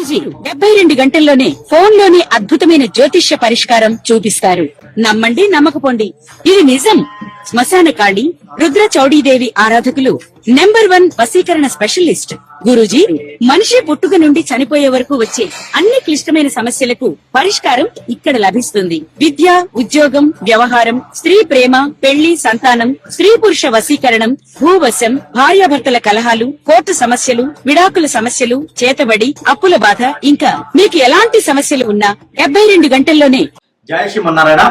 గురూజీ 72 గంటల్లోనే ఫోన్ లోని అద్భుతమైన జ్యోతిష్య పరిష్కారం చూపిస్తారు. నమ్మండి, నమ్మకపోండి, ఇది నిజం. శ్మశాన కాళి రుద్ర చౌడీదేవి ఆరాధకులు నంబర్ 1 వశీకరణ స్పెషలిస్ట్ గురూజీ. మనిషి పుట్టుక నుండి చనిపోయే వరకు వచ్చే అన్ని క్లిష్టమైన సమస్యలకు పరిష్కారం ఇక్కడ లభిస్తుంది. విద్య, ఉద్యోగం, వ్యవహారం, స్త్రీ ప్రేమ, పెళ్లి, సంతానం, స్త్రీ పురుష వశీకరణం, భూవశం, భార్యాభర్తల కలహాలు, కోర్టు సమస్యలు, విడాకుల సమస్యలు, చేతబడి, అప్పుల బాధ, ఇంకా మీకు ఎలాంటి సమస్యలు ఉన్నా 72 గంటల్లోనే. జయ శ్రీమన్నారాయణ.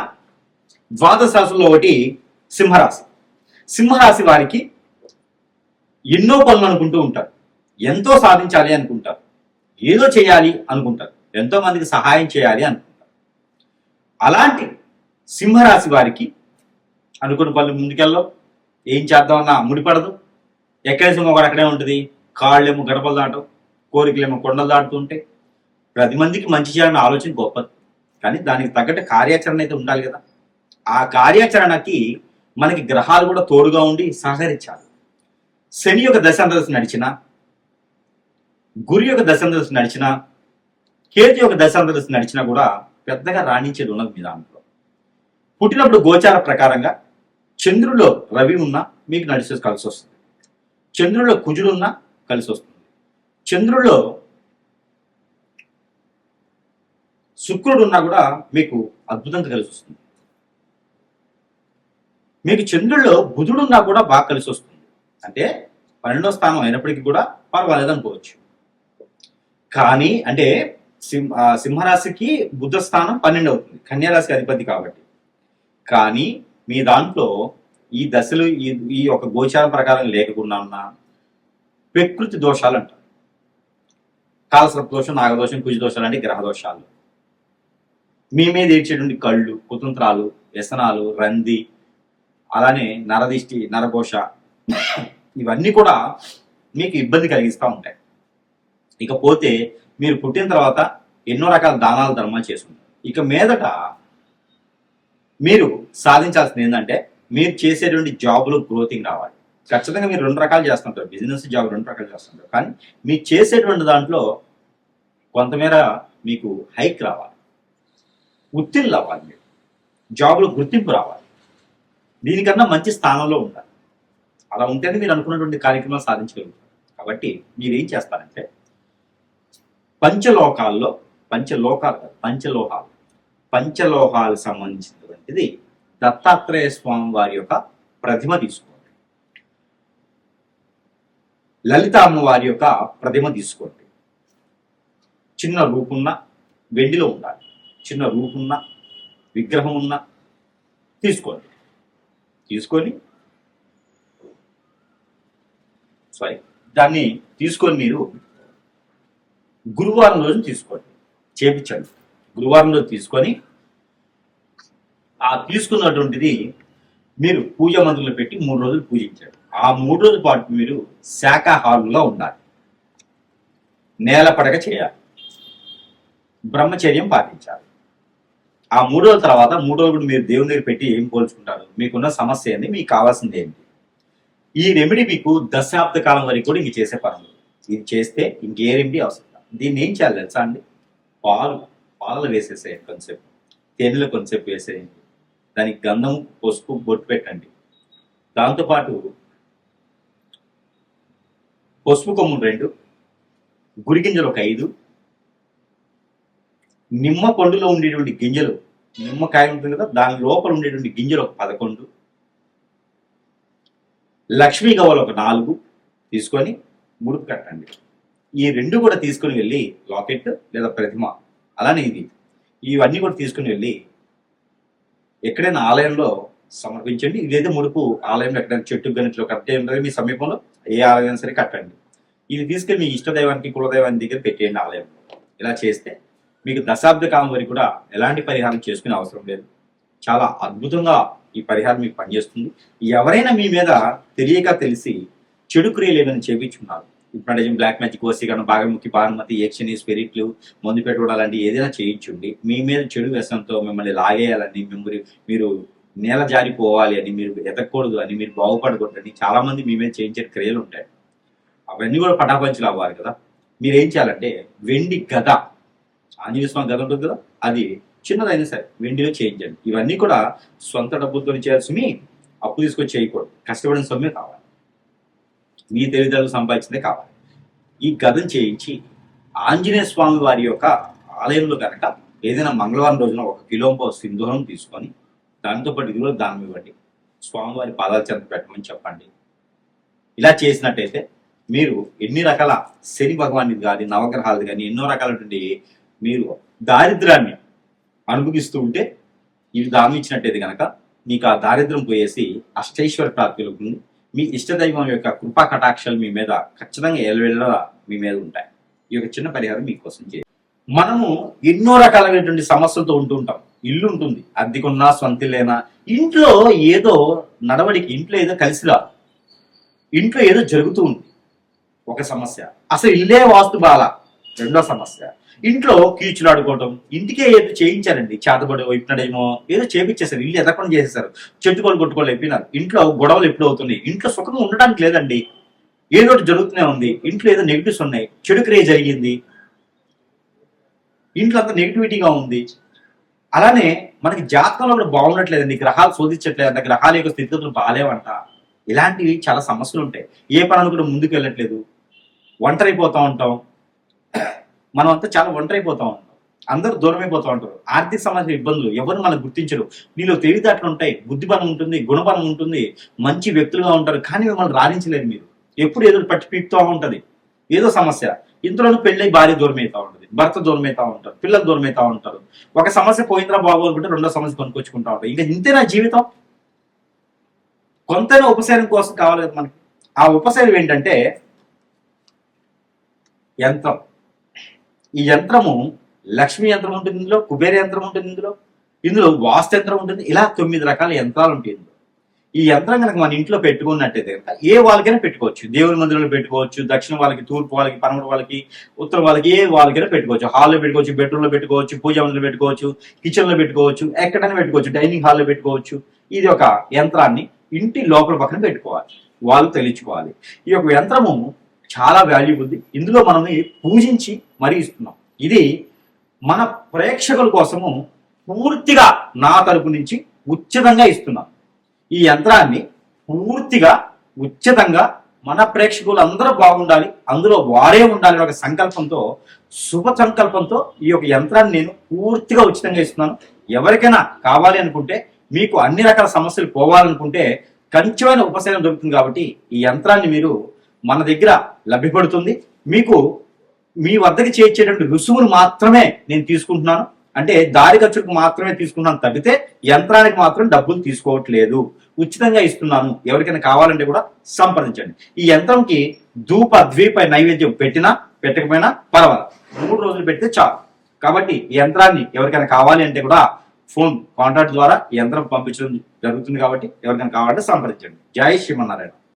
ద్వాదశ రాశుల్లో ఒకటి సింహరాశి. సింహరాశి వారికి ఎన్నో పనులు అనుకుంటూ ఉంటారు, ఎంతో సాధించాలి అనుకుంటారు, ఏదో చేయాలి అనుకుంటారు, ఎంతో మందికి సహాయం చేయాలి అనుకుంటారు. అలాంటి సింహరాశి వారికి అనుకున్న పనులు ముందుకెళ్ళవు, ఏం చేద్దామన్నా ముడిపడదు. ఎక్కడ సింహం కూడా అక్కడే ఉంటుంది. కాళ్ళేమో గడపలు దాటం, కోరికలేమో కొండలు దాటుతుంటే. 10 మందికి మంచి చేయాలన్న ఆలోచన గొప్పది, కానీ దానికి తగ్గట్టు కార్యాచరణ అయితే ఉండాలి కదా. ఆ కార్యాచరణకి మనకి గ్రహాలు కూడా తోడుగా ఉండి సహకరించాలి. శని యొక్క దశాంతదశ నడిచినా, గురు యొక్క దశాంతదశ నడిచినా, కేతు యొక్క దశాంతదశ నడిచినా కూడా పెద్దగా రాణించేది ఉన్నది మీ దాంట్లో. పుట్టినప్పుడు గోచార ప్రకారంగా చంద్రుల్లో రవి ఉన్నా మీకు నడిచే కలిసి వస్తుంది, చంద్రుల్లో కుజుడు ఉన్నా కలిసి వస్తుంది, చంద్రుల్లో శుక్రుడు ఉన్నా కూడా మీకు అద్భుతంగా కలిసి వస్తుంది. మీకు చంద్రుల్లో బుధుడున్నా కూడా బాగా కలిసి వస్తుంది. అంటే 12వ స్థానం అయినప్పటికీ కూడా పర్వాలేదు అనుకోవచ్చు. కానీ అంటే సింహరాశికి బుధ స్థానం 12 అవుతుంది, కన్యారాశికి అధిపతి కాబట్టి. కానీ మీ దాంట్లో ఈ దశలు ఈ ఒక గోచారం ప్రకారం లేకుండా ఉన్న ప్రకృతి దోషాలు అంటారు. కాలసర్ప దోషం, నాగదోషం, కుజ దోషాలు అంటే గ్రహ దోషాలు. మీ మీద ఏడ్చేటువంటి కళ్ళు, కుతంత్రాలు, వ్యసనాలు, రంది, అలానే నరదిష్టి, నరఘోష, ఇవన్నీ కూడా మీకు ఇబ్బంది కలిగిస్తూ ఉంటాయి. ఇకపోతే మీరు పుట్టిన తర్వాత ఎన్నో రకాల దానాలు ధర్మాలు చేసుకుంటారు. ఇక మీదట మీరు సాధించాల్సింది ఏంటంటే మీరు చేసేటువంటి జాబులో గ్రోతింగ్ రావాలి. ఖచ్చితంగా మీరు 2 రకాలు చేస్తుంటారు, బిజినెస్, జాబ్ 2 రకాలు చేస్తుంటారు. కానీ మీరు చేసేటువంటి దాంట్లో కొంతమేర మీకు హైక్ రావాలి, ఉత్తీర్ణులు అవ్వాలి, మీరు జాబులో గుర్తింపు రావాలి, దీనికన్నా మంచి స్థానంలో ఉండాలి. అలా ఉంటేనే మీరు అనుకున్నటువంటి కార్యక్రమాలు సాధించగలుగుతారు. కాబట్టి మీరు ఏం చేస్తారంటే పంచలోహాలు సంబంధించినటువంటిది దత్తాత్రేయ స్వామి వారి యొక్క ప్రతిమ తీసుకోండి, లలిత అమ్మవారి యొక్క ప్రతిమ తీసుకోండి. చిన్న రూపున్న, వెండిలో ఉండాలి, చిన్న రూపున్న విగ్రహం ఉన్న తీసుకోండి. తీసుకొని దాన్ని తీసుకొని మీరు గురువారం రోజు తీసుకోండి, చేపించండి. గురువారం రోజు తీసుకొని ఆ తీసుకున్నటువంటిది మీరు పూజ మందులు పెట్టి 3 రోజులు పూజించండి. ఆ 3 రోజుల పాటు మీరు శాకాహారులుగా ఉండాలి, నేల పడక చేయాలి, బ్రహ్మచర్యం పాటించాలి. ఆ 3 రోజుల తర్వాత 3 రోజులు మీరు దేవుని దగ్గర పెట్టి ఏం పోల్చుకుంటారు, మీకున్న సమస్య ఏంది, మీకు కావాల్సింది ఏంటి. ఈ రెమెడీ మీకు దశాబ్ద కాలం వరకు కూడా ఇంక చేసే పనులు. ఇది చేస్తే ఇంకే రెమెడీ అవసరం. దీన్ని ఏం చేయాలి తెలుసా అండి, పాలలో వేసేసేయండి, కొంచెంసేపు తేనెలో కొంచెంసేపు వేసేయండి, దానికి గంధం, పసుపు, బొట్టు పెట్టండి. దాంతోపాటు పసుపు కొమ్ములు 2, గురిగింజలు ఒక 5, నిమ్మ పండులో ఉండేటువంటి గింజలు, నిమ్మకాయ ఉంటుంది కదా, దాని లోపల ఉండేటువంటి గింజలు ఒక 11, లక్ష్మీ గవ్వలు ఒక 4 తీసుకొని ముడుపు కట్టండి. ఈ 2 కూడా తీసుకుని వెళ్ళి లాకెట్ లేదా ప్రతిమ, అలానే ఇవన్నీ కూడా తీసుకుని వెళ్ళి ఎక్కడైనా ఆలయంలో సమర్పించండి. ఇదైతే ముడుపు ఆలయంలో ఎక్కడైనా చెట్టు గనిట్లో కట్టే ఉంటుంది మీ సమీపంలో, ఏ ఆలయం సరే కట్టండి. ఇది తీసుకెళ్ళి మీ ఇష్టదైవానికి, కులదైవానికి దగ్గర పెట్టేయండి ఆలయంలో. ఇలా చేస్తే మీకు దశాబ్ద కాలం వరకు కూడా ఎలాంటి పరిహారం చేసుకునే అవసరం లేదు. చాలా అద్భుతంగా ఈ పరిహారం మీకు పనిచేస్తుంది. ఎవరైనా మీ మీద తెలియక తెలిసి చెడు క్రియలు ఏమైనా చేపించుకున్నారు, ఇప్పుడు బ్లాక్ మ్యాజిక్, వశీకరణ, భాగముఖి, భానుమతి, యక్షిని, స్పిరిట్లు, మందు పెట్టుకోవడం అలాంటి ఏదైనా చేయించుండి మీ మీద చెడు వ్యసనంతో మిమ్మల్ని లాగేయాలని, మీరు నేల జారిపోవాలి అని, మీరు ఎదగకూడదు అని, మీరు బాగుపడకూడదని చాలా మంది మీ మీద చేయించే క్రియలు ఉంటాయి. అవన్నీ కూడా పటాపంచులు అవ్వాలి కదా. మీరు ఏం చేయాలంటే వెండి గద, ఆంజనేయ స్వామి గద ఉంటుంది కదా, అది చిన్నదైనా సరే వెండిలో చేయించండి. ఇవన్నీ కూడా సొంత డబ్బులతో చేయాల్సి, అప్పు తీసుకొచ్చి చేయకూడదు. కష్టపడిన సొమ్మే కావాలి, మీ తెలివితేటలు సంపాదించిందే కావాలి. ఈ గదను చేయించి ఆంజనేయ స్వామి వారి యొక్క ఆలయంలో కనుక ఏదైనా మంగళవారం రోజున 1 కిలో సింధూరం తీసుకొని దాంతో పాటు ఇది కూడా దానం ఇవ్వండి. స్వామివారి పాదాల చెంత పెట్టమని చెప్పండి. ఇలా చేసినట్టయితే మీరు ఎన్ని రకాల శని భగవాన్ని కానీ నవగ్రహాలు కానీ ఎన్నో రకాలటువంటి మీరు దారిద్ర్యాన్ని అనుభవిస్తూ ఉంటే ఇవి దానం ఇచ్చినట్టయితే కనుక మీకు ఆ దారిద్ర్యం పోయేసి అష్టైశ్వర ప్రాప్తి కలుగుతుంది. మీ ఇష్టదైవం యొక్క కృపా కటాక్షాలు మీ మీద ఖచ్చితంగా ఎల్లవెళ్ళ మీ మీద ఉంటాయి. ఈ యొక్క చిన్న పరిహారం మీకోసం చేయాలి. మనము ఎన్నో రకాలైనటువంటి సమస్యలతో ఉంటూ ఉంటాం. ఇల్లు ఉంటుంది, అద్దెకున్నా సొంతిల్లేనా, ఇంట్లో ఏదో నడవడికి, ఇంట్లో ఏదో కలిసి రాదు, ఇంట్లో ఏదో జరుగుతూ ఉంది, ఒక సమస్య. అసలు ఇల్లే వాస్తు బాల, రెండో సమస్య. ఇంట్లో కీచులాడుకోవటం, ఇంటికే ఏదో చేయించారండి, చేతబడి ఇప్పుడేమో ఏదో చేపించేశారు, ఇల్లు ఎదకుండా చేసేసారు, చెట్టుకోలు కొట్టుకోలు అయిపోయినారు, ఇంట్లో గొడవలు ఎప్పుడు అవుతున్నాయి, ఇంట్లో సుఖంగా ఉండడానికి లేదండి, ఏదో ఒకటి జరుగుతూనే ఉంది, ఇంట్లో ఏదో నెగిటివ్స్ ఉన్నాయి, చెడు క్రియ జరిగింది, ఇంట్లో అంతా నెగిటివిటీగా ఉంది. అలానే మనకి జాతకంలో కూడా బాగున్నట్లేదండి, గ్రహాలు శోధించట్లేదంట, గ్రహాల యొక్క స్థితిగతులు బాగాలేవంట, ఇలాంటివి చాలా సమస్యలు ఉంటాయి. ఏ పనులు కూడా ముందుకు వెళ్ళట్లేదు, ఒంటరైపోతూ ఉంటాం, మనం అంతా చాలా ఒంటరైపోతూ ఉంటాం, అందరూ దూరం అయిపోతూ ఉంటారు, ఆర్థిక సమస్య ఇబ్బందులు, ఎవరు మనకు గుర్తించరు. నీలో తెలివితేటలు ఉంటాయి, బుద్ధిబలం ఉంటుంది, గుణబలం ఉంటుంది, మంచి వ్యక్తులుగా ఉంటారు, కానీ మిమ్మల్ని రాణించలేరు. మీరు ఎప్పుడు ఏదో పట్టి పీకుతూ ఉంటది ఏదో సమస్య. ఇంతలోనూ పెళ్ళై భార్య దూరం అవుతా ఉంటుంది, భర్త దూరం అవుతా ఉంటారు, పిల్లలు దూరం అవుతా ఉంటారు. ఒక సమస్య పోయిందిరా బాబు అనుకుంటే రెండో సమస్య కొనుక్కొచ్చుకుంటా ఉంటారు. ఇంకా ఇంతేనా జీవితం? కొంతైనా ఉపశమనం కోసం కావాలి కదా మనకి. ఆ ఉపశమనం ఏంటంటే యంత్రం. ఈ యంత్రము లక్ష్మీ యంత్రం ఉంటుంది ఇందులో, కుబేర యంత్రం ఉంటుంది ఇందులో వాస్తు యంత్రం ఉంటుంది. ఇలా 9 రకాల యంత్రాలు ఉంటాయి ఇందులో. ఈ యంత్రం కనుక మన ఇంట్లో పెట్టుకున్నట్టయితే కనుక ఏ వాళ్ళకైనా పెట్టుకోవచ్చు. దేవుని మందిరంలో పెట్టుకోవచ్చు, దక్షిణ వాళ్ళకి, తూర్పు వాళ్ళకి, పడమర వాళ్ళకి, ఉత్తర వాళ్ళకి, ఏ వాళ్ళకైనా పెట్టుకోవచ్చు. హాల్లో పెట్టుకోవచ్చు, బెడ్రూమ్లో పెట్టుకోవచ్చు, పూజా మందిరంలో పెట్టుకోవచ్చు, కిచెన్ లో పెట్టుకోవచ్చు, ఎక్కడైనా పెట్టుకోవచ్చు, డైనింగ్ హాల్లో పెట్టుకోవచ్చు. ఇది ఒక యంత్రాన్ని ఇంటి లోపల పక్కన పెట్టుకోవాలి, వాళ్ళు తెలియచుకోవాలి. ఈ యొక్క యంత్రము చాలా వాల్యూబుల్. ఇందులో మనం పూజించి మరీ ఇస్తున్నాం. ఇది మన ప్రేక్షకుల కోసము పూర్తిగా నా తరపు నుంచి ఉచితంగా ఇస్తున్నాం. ఈ యంత్రాన్ని పూర్తిగా ఉచితంగా మన ప్రేక్షకులు అందరూ బాగుండాలి, అందులో వారే ఉండాలి ఒక సంకల్పంతో, శుభ సంకల్పంతో ఈ యొక్క యంత్రాన్ని నేను పూర్తిగా ఉచితంగా ఇస్తున్నాను. ఎవరికైనా కావాలి అనుకుంటే, మీకు అన్ని రకాల సమస్యలు పోవాలనుకుంటే కంచెమైన ఉపశమనం దొరుకుతుంది. కాబట్టి ఈ యంత్రాన్ని మీరు మన దగ్గర లభ్యపడుతుంది. మీకు మీ వద్దకి చేర్చేటువంటి రుసుములు మాత్రమే నేను తీసుకుంటున్నాను, అంటే దారి ఖర్చులకు మాత్రమే తీసుకున్నాను తప్పితే యంత్రానికి మాత్రం డబ్బులు తీసుకోవట్లేదు, ఉచితంగా ఇస్తున్నాను. ఎవరికైనా కావాలంటే కూడా సంప్రదించండి. ఈ యంత్రంకి ధూప ద్వీప నైవేద్యం పెట్టినా పెట్టకపోయినా పర్వాలేదు, 3 రోజులు పెడితే చాలు. కాబట్టి ఈ యంత్రాన్ని ఎవరికైనా కావాలి అంటే కూడా ఫోన్ కాంటాక్ట్ ద్వారా ఈ యంత్రం పంపించడం జరుగుతుంది. కాబట్టి ఎవరికైనా కావాలంటే సంప్రదించండి. జై శ్రీమన్నారాయణ.